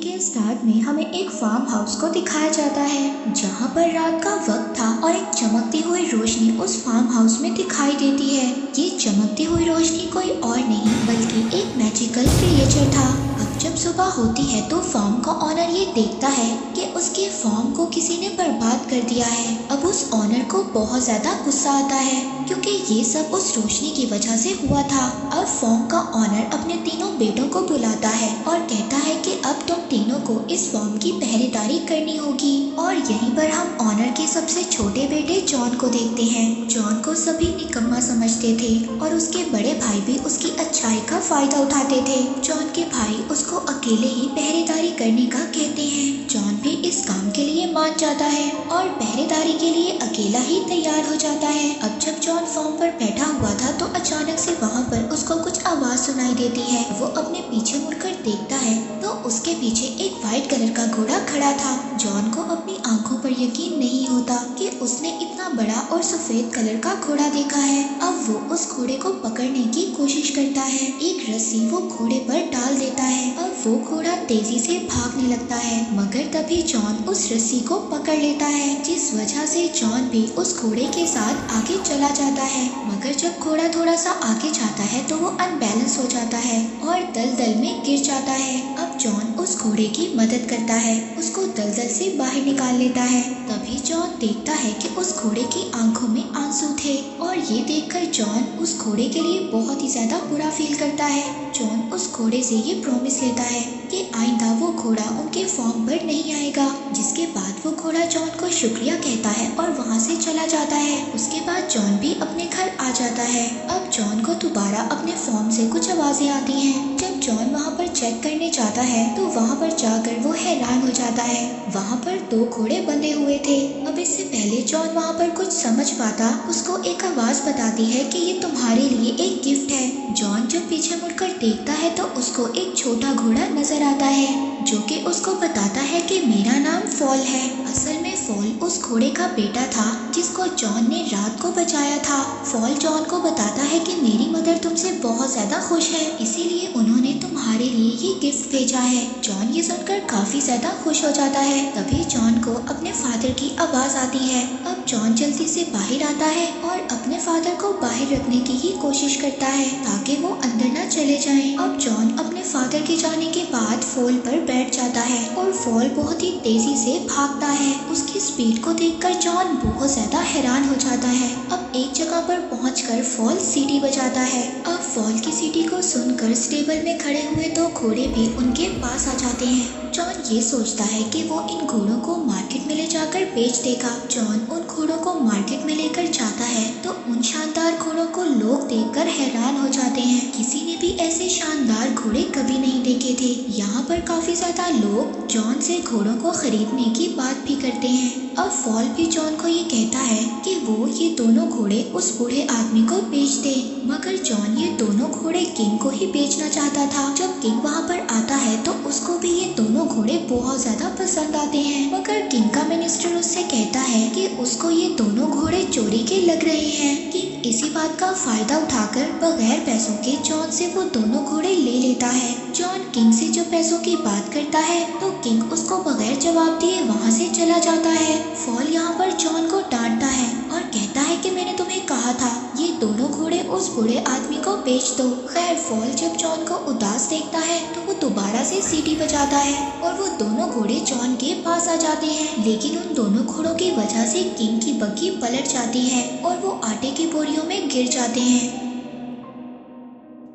के स्टार्ट में हमें एक फार्म हाउस को दिखाया जाता है जहाँ पर रात का वक्त था और एक चमकती हुई रोशनी उस फार्म हाउस में दिखाई देती है। ये चमकती हुई रोशनी कोई और नहीं बल्कि एक मैजिकल क्रिएचर था। अब जब सुबह होती है तो फार्म का ऑनर ये देखता है कि उसके फार्म को किसी ने बर्बाद कर दिया है। अब उस ऑनर को बहुत ज्यादा गुस्सा आता है क्योंकि ये सब उस रोशनी की वजह से हुआ था। अब फार्म का ऑनर अपने तीनों बेटों को बुलाता है और कहता है कि अब तुम तीनों को इस फार्म की पहरेदारी करनी होगी। और यहीं पर हम ऑनर के सबसे छोटे बेटे जॉन को देखते हैं। जॉन को सभी निकम्मा समझते थे और उसके बड़े भाई भी उसकी अच्छाई का फायदा उठाते थे। जॉन के भाई उसको अकेले ही पहरेदारी करने का कहते हैं। जॉन भी इस काम के लिए मान जाता है और पहरेदारी के लिए अकेला ही तैयार हो जाता है। अब जब जॉन फार्म पर बैठा हुआ था तो अचानक से वहाँ पर उसको कुछ आवाज सुनाई देती है। वो अपने पीछे मुड़कर देखता है तो उसके पीछे एक व्हाइट कलर का घोड़ा खड़ा था। जॉन को अपनी आंखों पर यकीन नहीं होता कि उसने इतना बड़ा और सफेद कलर का घोड़ा देखा है। अब वो उस घोड़े को पकड़ने की कोशिश करता है। एक रस्सी वो घोड़े पर डाल देता है। अब वो घोड़ा तेजी से भागने लगता है मगर तभी जॉन उस रस्सी को पकड़ लेता है जिस वजह से जॉन भी उस घोड़े के साथ आगे चला जाता है। मगर जब घोड़ा थोड़ा सा आगे जाता है तो वो अनबैलेंस हो जाता है और दलदल में गिर जाता है। अब जॉन उस घोड़े की मदद करता है, उसको दलदल से बाहर निकाल लेता है। तभी जॉन देखता है कि उस घोड़े की आंखों में आंसू थे और ये देखकर जॉन उस घोड़े के लिए बहुत ही ज्यादा बुरा फील करता है। जॉन उस घोड़े से ये प्रॉमिस लेता है कि आइंदा वो घोड़ा उनके फार्म पर नहीं आएगा। जिसके बाद वो घोड़ा जॉन को शुक्रिया कहता है और वहाँ से चला जाता है। उसके बाद जॉन भी अपने घर आ जाता है। अब जॉन को दोबारा अपने फार्म से कुछ आवाजें आती हैं। जब जॉन वहाँ पर चेक करने जाता है तो वहाँ पर जाकर वो हैरान हो जाता है। वहाँ पर 2 घोड़े बंधे हुए थे। अब इससे पहले जॉन वहाँ पर कुछ समझ पाता उसको एक आवाज बताती है कि ये तुम्हारे लिए एक गिफ्ट है। जॉन जब पीछे मुड़कर देखता है तो उसको एक छोटा घोड़ा नजर आता है जो कि उसको बताता है कि मेरा नाम फॉल है। असल में फॉल उस घोड़े का बेटा था जिसको जॉन ने रात को बचाया था। फॉल जॉन को बताता है कि मेरी मदर तुमसे बहुत ज्यादा खुश है इसीलिए उन्होंने तुम्हारे लिए ये गिफ्ट भेजा है। जॉन ये सुनकर काफी ज्यादा खुश हो जाता है। तभी जॉन को अपने फादर की आवाज आती है। अब जॉन जल्दी से बाहर आता है और अपने फादर को बाहर रखने की ही कोशिश करता है ताकि वो अंदर न चले जाएं। अब जॉन अपने फादर के जाने के बाद फॉल पर बैठ जाता है और फॉल बहुत ही तेजी से भागता है। उसकी स्पीड को देखकर जॉन बहुत ज्यादा हैरान हो जाता है। अब एक जगह पर पहुंचकर फॉल सीटी बजाता है। अब फॉल की सीटी को सुनकर स्टेबल में खड़े हुए 2 घोड़े भी उनके पास आ जाते हैं। जॉन ये सोचता है कि वो इन घोड़ों को मार्केट में ले जाकर बेच देगा। जॉन उन घोड़ों को मार्केट में लेकर जाता है तो उन शानदार घोड़ों को लोग देखकर हैरान हो जाते हैं। किसी ने भी ऐसे शानदार घोड़े कभी नहीं देखे थे। यहाँ पर काफी ज्यादा लोग जॉन से घोड़ों को खरीदने की बात भी करते हैं। अब फॉल भी जॉन को ये कहता है कि वो ये दोनों घोड़े उस बूढ़े आदमी को बेच दे। मगर जॉन ये दोनों घोड़े किंग को ही बेचना चाहता था। जब किंग वहाँ पर आता है तो उसको भी ये दोनों घोड़े बहुत ज्यादा पसंद आते हैं। मगर किंग का मिनिस्टर उससे कहता है कि उसको ये दोनों घोड़े चोरी के लग रहे हैं। किंग इसी बात का फायदा उठाकर बगैर पैसों के जॉन से वो दोनों घोड़े ले लेता है। जॉन किंग से जो पैसों की बात करता है तो किंग उसको बगैर जवाब दिए वहाँ से चला जाता है। फॉल यहाँ पर जॉन को डांटता है और कहता है कि मैंने तुम्हें कहा था ये दोनों घोड़े उस बूढ़े आदमी को बेच दो। खैर फॉल जब जॉन को उदास देखता है तो वो दोबारा से सीटी बजाता है और वो दोनों घोड़े जॉन के पास आ जाते हैं। लेकिन उन दोनों घोड़ों की वजह से किंग की बग्गी पलट जाती है और वो आटे की बोरियों में गिर जाते हैं।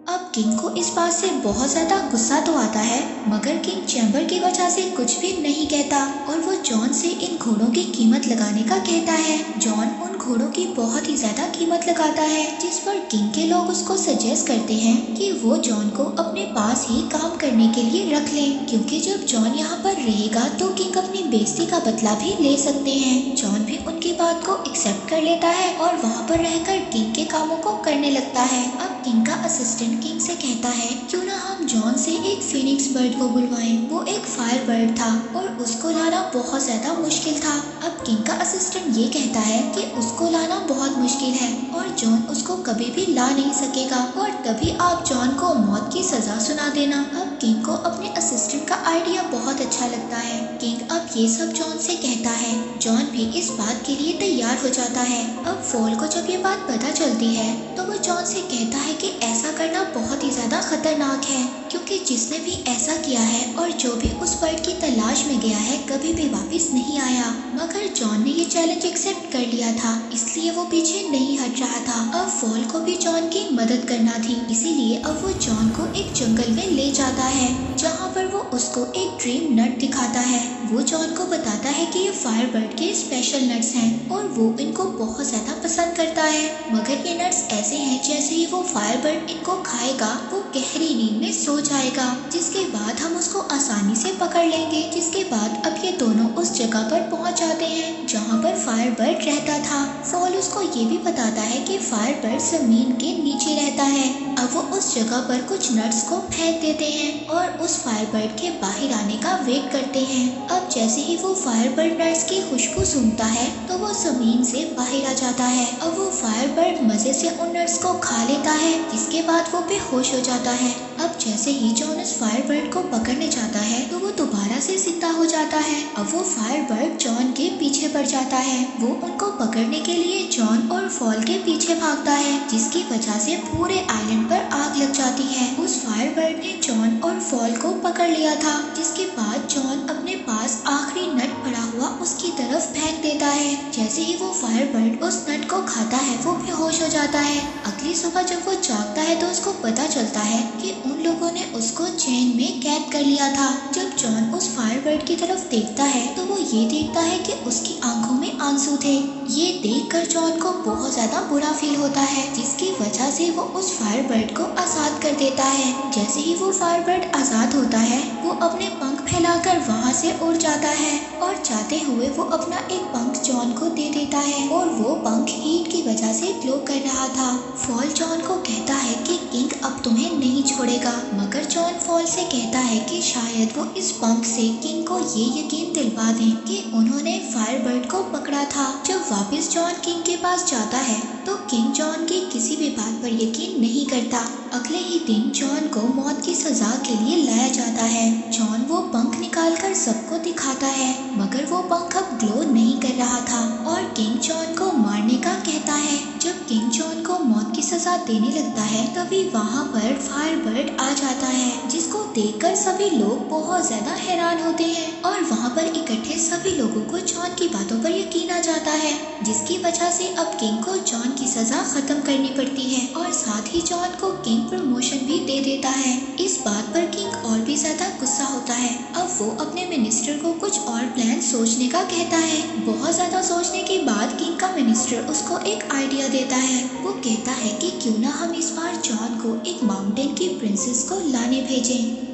अब किंग को इस बात से बहुत ज्यादा गुस्सा तो आता है मगर किंग चैम्बर की वजह से कुछ भी नहीं कहता और वो जॉन से इन घोड़ों की कीमत लगाने का कहता है। जॉन उन घोड़ों की बहुत ही ज्यादा कीमत लगाता है जिस पर किंग के लोग उसको सजेस्ट करते हैं कि वो जॉन को अपने पास ही काम करने के लिए रख ले क्योंकि जब जॉन यहाँ पर रहेगा तो किंग अपनी बेइज्जती का बदला भी ले सकते हैं। जॉन भी उनकी बात को एक्सेप्ट कर लेता है और वहाँ पर रहकर किंग के कामों को करने लगता है। अब किंग का असिस्टेंट किंग से कहता है क्यों ना हम जॉन से एक फिनिक्स बर्ड को बुलवाएं। वो एक फायर बर्ड था और उसको लाना बहुत ज्यादा मुश्किल था। अब किंग का असिस्टेंट ये कहता है कि उसको लाना बहुत मुश्किल है और जॉन उसको कभी भी ला नहीं सकेगा और तभी आप जॉन को मौत की सजा सुना देना। अब किंग को अपने असिस्टेंट का आइडिया बहुत अच्छा लगता है। किंग अब ये सब जॉन से कहता है। जॉन भी इस बात के लिए तैयार हो जाता है। अब फॉल को जब ये बात पता चलती है तो वो जॉन से कहता है कि ऐसा करना बहुत ही ज्यादा खतरनाक है क्योंकि जिसने भी ऐसा किया है और जो भी उस बर्ड की तलाश में गया है कभी भी वापस नहीं आया। मगर जॉन ने ये चैलेंज एक्सेप्ट कर लिया था इसलिए वो पीछे नहीं हट रहा था। अब फॉल को भी जॉन की मदद करना थी इसीलिए अब वो जॉन को एक जंगल में ले जाता है जहाँ पर वो उसको एक ड्रीम नट दिखाता है। वो जॉन को बताता है कि ये फायर बर्ड के स्पेशल नट्स हैं और वो इनको बहुत ज्यादा पसंद करता है। मगर ये नट्स ऐसे हैं जैसे ही वो फायर बर्ड इनको खाएगा वो गहरी नींद में सो जाएगा जिसके बाद हम उसको आसानी से पकड़ लेंगे। जिसके बाद अब ये दोनों उस जगह पर पहुंच जाते हैं जहां पर फायर बर्ड रहता था। फॉल उसको ये भी बताता है कि फायर बर्ड जमीन के नीचे रहता है। अब वो उस जगह पर कुछ नट्स को फेंक देते हैं और उस फायर बर्ड के बाहर आने का वेट करते हैं। अब जैसे ही वो फायर बर्ड नट्स की खुशबू सूंघता है तो वो जमीन से बाहर आ जाता है। अब वो फायर बर्ड मजे से उन नट्स को खा लेता है जिसके बाद वो बेहोश हो जाता है। अब जैसे ही जॉन उस फायर बर्ड को पकड़ने जाता है तो वो दोबारा से जिंदा हो जाता है। अब वो फायर बर्ड जॉन के पीछे पड़ जाता है। वो उनको पकड़ने के लिए जॉन और फॉल के पीछे भागता है जिसकी वजह से पूरे आइलैंड पर आग लग जाती है। उस फायर बर्ड ने जॉन और फॉल को पकड़ लिया था जिसके बाद जॉन अपने पास आखिरी नट पड़ा हुआ उसकी तरफ फेंक देता है। जैसे ही वो फायर बर्ड उस नट को खाता है वो बेहोश हो जाता है। अगली सुबह जब वो जागता है तो उसको पता चलता है कि उन लोगों ने उसको चैन में कैद कर लिया था। जब जॉन उस फायर बर्ड की तरफ देखता है तो वो ये देखता है कि उसकी आंखों में आंसू थे। ये देखकर जॉन को बहुत ज्यादा बुरा फील होता है जिसकी वजह से वो उस फायर बर्ड को आजाद कर देता है। जैसे ही वो फायर बर्ड आजाद होता है वो अपने पंख फैलाकर वहाँ से उड़ जाता है और जाते हुए वो अपना एक पंख जॉन को दे देता है और वो पंख हीट की वजह से ग्लो कर रहा था। फॉल जॉन को कहता है कि किंग अब तुम्हें नहीं छोड़ेगा मगर जॉन फॉल से कहता है कि शायद वो इस पंख से किंग को ये यकीन दिलवा दें कि उन्होंने फायर बर्ड को पकड़ा था। जब वापस जॉन किंग के पास जाता है तो किंग जॉन की किसी भी बात पर यकीन नहीं करता। अगले ही दिन जॉन को मौत की सजा के लिए लाया जाता है। जॉन वो पंख निकालकर सबको दिखाता है मगर वो पंख अब ग्लो नहीं कर रहा था और किंग जॉन को मारने का कहता है। जब किंग जॉन को मौत की सजा देने लगता है तभी वहाँ पर फायर बर्ड आ जाता है जिसको देखकर सभी लोग बहुत ज्यादा हैरान होते हैं और वहाँ पर इकट्ठे सभी लोगों को जॉन की बातों पर यकीन आ जाता है जिसकी वजह से अब किंग को जॉन की सजा खत्म करनी पड़ती है और साथ ही जॉन को किंग प्रमोशन भी दे देता है। इस बात पर किंग और भी ज्यादा गुस्सा होता है। अब वो अपने मिनिस्टर को कुछ और प्लान सोचने का कहता है। बहुत ज्यादा सोचने के बाद किंग का मिनिस्टर उसको एक आइडिया देता है। वो कहता है कि क्यों ना हम इस बार जॉन को एक माउंटेन की प्रिंसेस को लाने भेजें।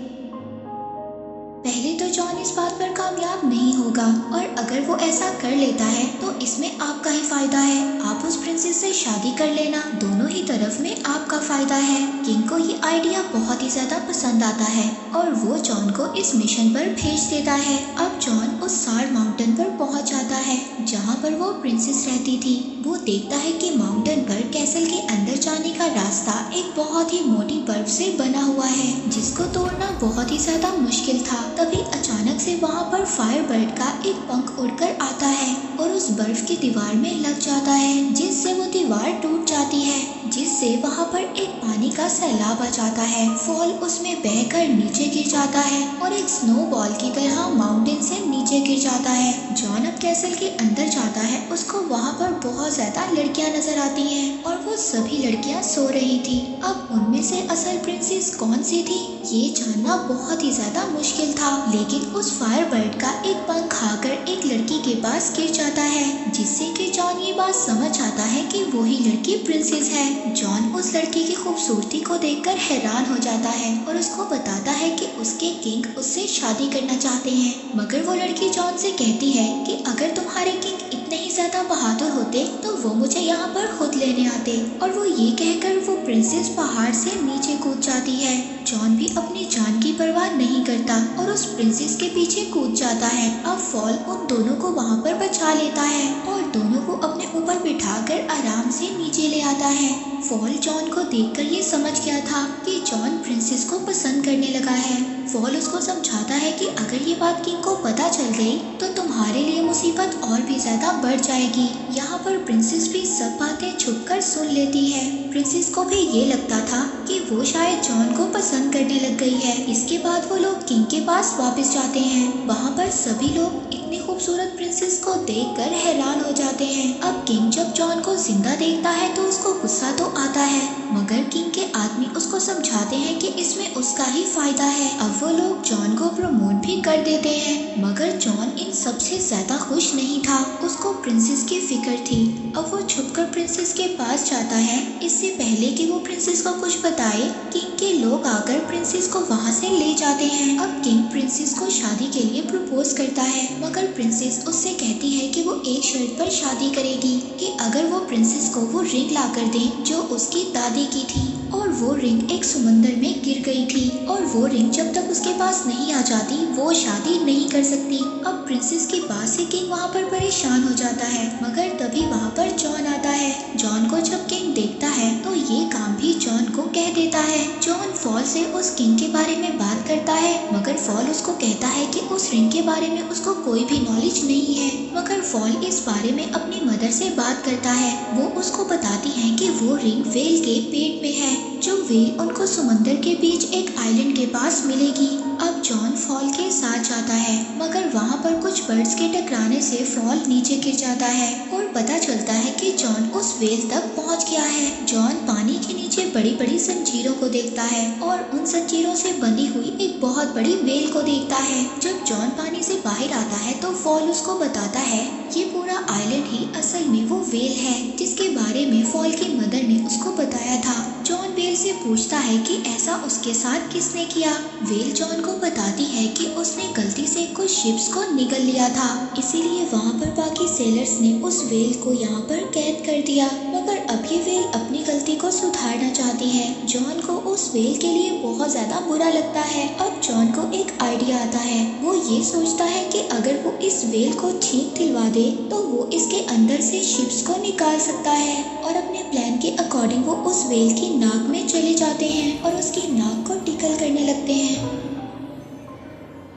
पहले तो जॉन इस बात पर कामयाब नहीं होगा और अगर वो ऐसा कर लेता है तो इसमें आपका ही फायदा है। आप उस प्रिंसेस से शादी कर लेना, दोनों ही तरफ में आपका फायदा है। किंग को ये आइडिया बहुत ही ज्यादा पसंद आता है और वो जॉन को इस मिशन पर भेज देता है। अब जॉन उस सार माउंटेन पर पहुंच जाता है जहाँ पर वो प्रिंसेस रहती थी। वो देखता है कि माउंटेन पर कैसल के अंदर जाने का रास्ता एक बहुत ही मोटी बर्फ से बना हुआ है जिसको तोड़ना बहुत ही ज्यादा मुश्किल था। तभी अचानक से वहाँ पर फायर बर्ड का एक पंख उड़कर आता है और उस बर्फ की दीवार में लग जाता है जिससे वो दीवार टूट जाती है जिससे वहाँ पर एक पानी का सैलाब आ जाता है। फॉल उसमें बहकर नीचे गिर जाता है और एक स्नोबॉल की तरह माउंटेन से नीचे गिर जाता है। जॉन अब कैसल के अंदर जाता है। उसको वहाँ पर बहुत ज्यादा लड़कियाँ नजर आती हैं और वो सभी लड़कियाँ सो रही थी। अब उनमें से असल प्रिंसेस कौन सी थी ये जानना बहुत ही ज्यादा मुश्किल था, लेकिन उस फायर बर्ड का एक पंख खाकर एक लड़की के पास गिर जाता है जिससे कि जॉन ये बात समझ आता है कि वही लड़की प्रिंसेस है। जॉन उस लड़की की खूबसूरती को देखकर हैरान हो जाता है और उसको बताता है कि उसके किंग उससे शादी करना चाहते हैं। मगर वो लड़की जॉन से कहती है कि अगर तुम्हारे किंग इतने ही ज्यादा बहादुर होते तो वो मुझे यहाँ पर खुद लेने आते। और वो ये कहकर वो प्रिंसेस पहाड़ से नीचे कूद जाती है। जॉन भी अपनी जान की परवाह नहीं करता और उस प्रिंसेस के पीछे कूद जाता है। अब फॉल उन दोनों को वहाँ पर बचा लेता है और दोनों को अपने ऊपर बिठाकर आराम से नीचे ले आता है। फॉल जॉन को देखकर ये समझ गया था कि जॉन प्रिंसेस को पसंद करने लगा है। फॉल उसको समझाता है कि अगर ये बात किंग को पता चल गई तो तुम्हारे लिए मुसीबत और भी ज्यादा बढ़ जाएगी। यहाँ पर प्रिंसेस भी सब बातें छुपकर सुन लेती है। प्रिंसेस को भी ये लगता था कि वो शायद जॉन को पसंद करने लग गई है। इसके बाद वो लोग किंग के पास वापस जाते हैं। वहाँ पर सभी लोग इतनी खूबसूरत प्रिंसेस को देखकर हैरान हो जाते हैं। अब किंग जब जॉन को जिंदा देखता है तो उसको गुस्सा तो आता है, मगर किंग के आदमी उसको समझाते हैं कि इसमें उसका ही फायदा है। अब वो लोग जॉन को प्रमोट भी कर देते हैं, मगर जॉन इन सबसे ज्यादा खुश नहीं था। उसको प्रिंसेस की फिक्र थी। अब वो छुपकर प्रिंसेस के पास जाता है। इससे पहले कि वो प्रिंसेस को कुछ बताए, किंग के लोग आकर प्रिंसेस को वहाँ से ले जाते हैं। अब किंग प्रिंसेस को शादी के लिए प्रपोज करता है, मगर प्रिंसेस उससे कहती है कि वो एक शर्त पर शादी करेगी कि अगर वो प्रिंसेस को वो रिंग ला कर दे जो उसकी दादी की थी। और वो रिंग एक समुंदर में गिर गई थी और वो रिंग जब तक उसके पास नहीं आ जाती वो शादी नहीं कर सकती। अब प्रिंसेस की बात से किंग वहाँ पर परेशान हो जाता है, मगर तभी वहाँ पर जॉन आता है। जॉन को जब किंग देखता है तो ये काम भी जॉन को कह देता है। जॉन फॉल से उस किंग के बारे में बात करता है, मगर फॉल उसको कहता है कि उस रिंग के बारे में उसको कोई भी नॉलेज नहीं है। मगर फॉल इस बारे में अपनी मदर से बात करता है। वो उसको बताती है कि वो रिंग वेल के पेट में है, जो वेल उनको समुंदर के बीच एक आइलैंड के पास मिलेगी। अब जॉन फॉल के साथ जाता है, मगर वहाँ पर कुछ बर्ड्स के टकराने से फॉल नीचे गिर जाता है और पता चलता है कि जॉन उस वेल तक पहुँच गया है। जॉन पानी के नीचे बड़ी बड़ी जंजीरों को देखता है और उन जंजीरों से बंधी हुई एक बहुत बड़ी वेल को देखता है। जब जॉन पानी से बाहर आता है तो फॉल उसको बताता है ये पूरा आइलैंड ही असल में वो वेल है जिसके बारे में फॉल की मदर ने उसको बताया था। जॉन वेल से पूछता है कि ऐसा उसके साथ किसने किया। वेल जॉन को बताती है कि उसने गलती से कुछ शिप्स को निगल लिया था, इसीलिए वहाँ पर बाकी सेलर्स ने उस वेल को यहाँ पर कैद कर दिया। मगर अब ये वेल अपनी गलती को सुधारना चाहती है। जॉन को उस वेल के लिए बहुत ज्यादा बुरा लगता है। अब जॉन को एक आइडिया आता है। वो ये सोचता है कि अगर वो इस वेल को ठीक दिलवा दे तो वो इसके अंदर से शिप्स को निकाल सकता है। और अपने प्लान के अकॉर्डिंग वो उस वेल की नाक में चले जाते हैं और उसकी नाक को टिकल करने लगते हैं।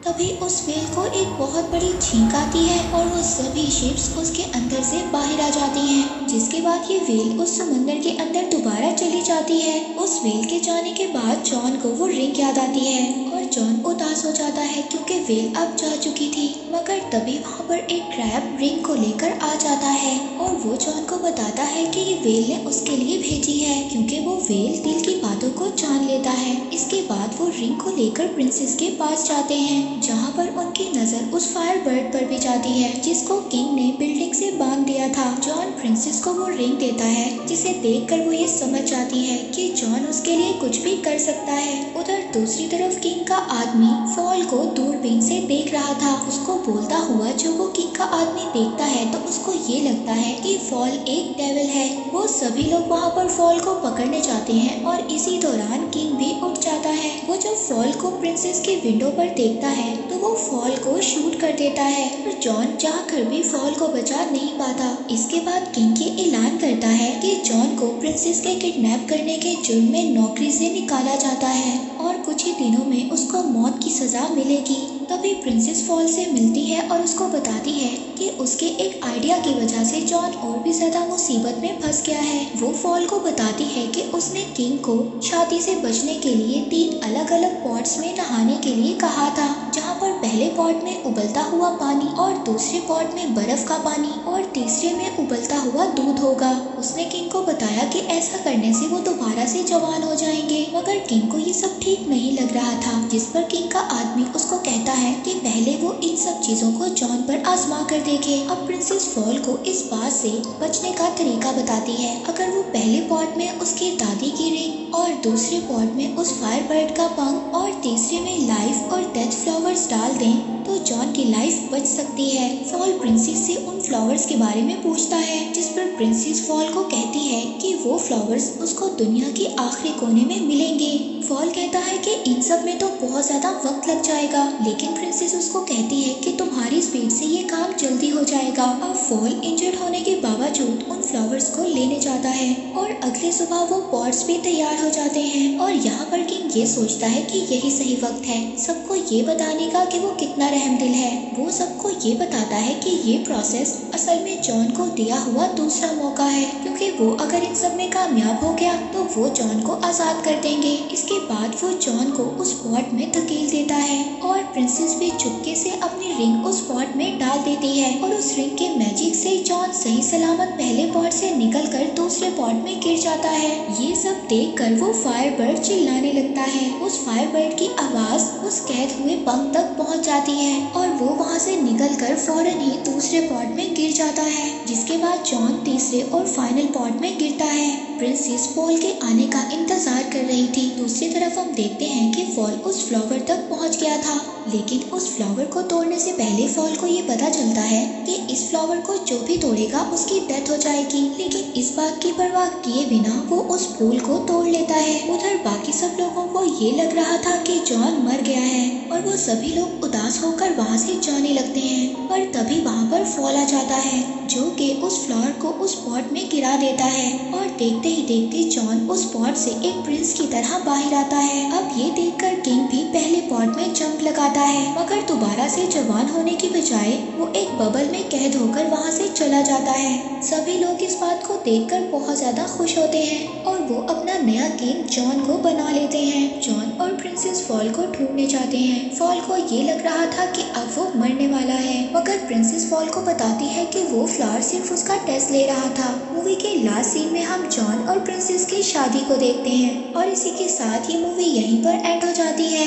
तभी उस वेल को एक बहुत बड़ी छींक आती है और वो सभी शिप्स उसके अंदर से बाहर आ जाती हैं, जिसके बाद ये वेल उस समुंदर के अंदर दोबारा चली जाती है। उस वेल के जाने के बाद जॉन को वो रिंग याद आती है और जॉन उदास हो जाता है क्योंकि वेल अब जा चुकी थी। मगर तभी वहाँ पर एक क्रैब रिंग को लेकर आ जाता है और वो जॉन को बताता है कि ये वेल ने उसके लिए भेजी है, क्योंकि वो वेल दिल की बातों को जान लेता है। इसके बाद वो रिंग को लेकर प्रिंसेस के पास जाते हैं, जहाँ पर उनकी नजर उस फायर बर्ड पर भी जाती है जिसको किंग ने बिल्डिंग से बांध दिया था। जॉन प्रिंसेस को वो रिंग देता है, जिसे देखकर वो ये समझ जाती है कि जॉन उसके लिए कुछ भी कर सकता है। उधर दूसरी तरफ किंग का आदमी फॉल को दूरबीन से देख रहा था। उसको बोलता हुआ जब वो किंग का आदमी देखता है तो उसको ये लगता है कि फॉल एक डेविल है। वो सभी लोग वहाँ पर फॉल को पकड़ने जाते हैं और इसी दौरान किंग भी उठ जाता है। वो जब फॉल को प्रिंसेस की विंडो पर देखता है तो वो फॉल को शूट कर देता है, पर जॉन चाहकर भी फॉल को बचा नहीं पाता। इसके बाद किंग ये ऐलान करता है कि जॉन को प्रिंसेस के किडनैप करने के जुर्म में नौकरी से निकाला जाता है और कुछ ही दिनों में उसको मौत की सजा मिलेगी। तभी प्रिंसेस फॉल से मिलती है और उसको बताती है कि उसके एक आइडिया की वजह से जॉन और भी ज्यादा मुसीबत में फंस गया है। वो फॉल को बताती है कि उसने किंग को शादी से बचने के लिए 3 अलग अलग पॉट्स में नहाने के लिए कहा था, जहाँ पर पहले पॉट में उबलता हुआ पानी और दूसरे पॉट में बर्फ का पानी और तीसरे में उबलता हुआ दूध होगा। उसने किंग को बताया कि ऐसा करने से वो दोबारा से जवान हो जाएंगे, मगर किंग को ये सब ठीक नहीं लग रहा था, जिस पर किंग का आदमी उसको कहता है कि पहले वो इन सब चीजों को जॉन पर आजमा कर देखे। अब प्रिंसेस फॉल को इस बात से बचने का तरीका बताती है। अगर वो पहले पॉट में उसकी दादी की रिंग और दूसरे पॉट में उस फायर बर्ड का पंख और तीसरे में लाइफ और डेथ फ्लावर्स डाल दें तो तो जॉन की लाइफ बच सकती है। फॉल प्रिंसेस से उन फ्लावर्स के बारे में पूछता है, जिस पर प्रिंसेस फॉल को कहती है कि वो फ्लावर्स उसको दुनिया के आखिरी कोने में मिलेंगे। फॉल कहता है कि इन सब में तो बहुत ज्यादा वक्त लग जाएगा, लेकिन प्रिंसेस उसको कहती है कि तुम्हारी स्पीड से ये काम जल्दी हो जाएगा। अब फॉल इंजर्ड होने के बावजूद उन फ्लावर्स को लेने जाता है और अगले सुबह वो पॉट्स भी तैयार हो जाते हैं। और यहाँ पर किंग ये सोचता है कि यही सही वक्त है सबको ये बताने का कि वो कितना रहमदिल है। वो सबको ये बताता है कि ये प्रोसेस असल में जॉन को दिया हुआ दूसरा मौका है, क्योंकि वो अगर इन सब में कामयाब हो गया तो वो जॉन को आजाद कर देंगे। इसके बाद वो जॉन को उस पॉट में धकेल देता है और प्रिंसेस भी चुपके से अपनी रिंग उस पॉट में डाल देती है और उस रिंग के मैजिक से जॉन सही सलामत पहले पॉट से निकलकर दूसरे पॉट में गिर जाता है। ये सब देखकर वो फायरबर्ड चिल्लाने लगता है। उस फायरबर्ड की आवाज उस कैद हुए पंख तक पहुंच जाती है और वो वहां से निकलकर फौरन ही दूसरे पॉट में गिर जाता है, जिसके बाद जॉन तीसरे और फाइनल पॉट में गिरता है। प्रिंसेस फॉल के आने का इंतजार कर रही थी। दूसरी तरफ हम देखते हैं कि फॉल उस फ्लावर तक पहुंच गया था, लेकिन उस फ्लावर को तोड़ने से पहले फॉल को ये पता चलता है कि इस फ्लावर को जो भी तोड़ेगा उसकी डेथ हो जाएगी। लेकिन इस बात की परवाह किए बिना वो उस फूल को तोड़ लेता है। उधर बाकी सब लोगों को ये लग रहा था कि जॉन मर गया है और वो सभी लोग उदास होकर वहाँ से जाने लगते हैं, पर तभी वहाँ पर फॉल आ जाता है जो कि उस फ्लावर को उस पॉट में गिरा देता है और देखते ही देखते जॉन उस पॉट से एक प्रिंस की तरह बाहर आता है। अब ये देखकर किंग भी पहले पॉट में जंप लगाता है, मगर दोबारा से जवान होने की बजाय वो एक बबल में कैद होकर वहाँ से चला जाता है। सभी लोग इस बात को देखकर बहुत ज्यादा खुश होते हैं और वो अपना नया किंग जॉन को बना लेते हैं। जॉन और प्रिंसेस फॉल को ढूंढने जाते हैं। फॉल को ये लग रहा था कि अब वो मरने वाला है, मगर प्रिंसेस फॉल को बताती है कि वो फ्लावर सिर्फ उसका टेस्ट ले रहा था। मूवी के लास्ट सीन में हम जॉन और प्रिंसेस की शादी को देखते हैं और इसी के साथ ये मूवी यहीं पर एंड हो जाती है।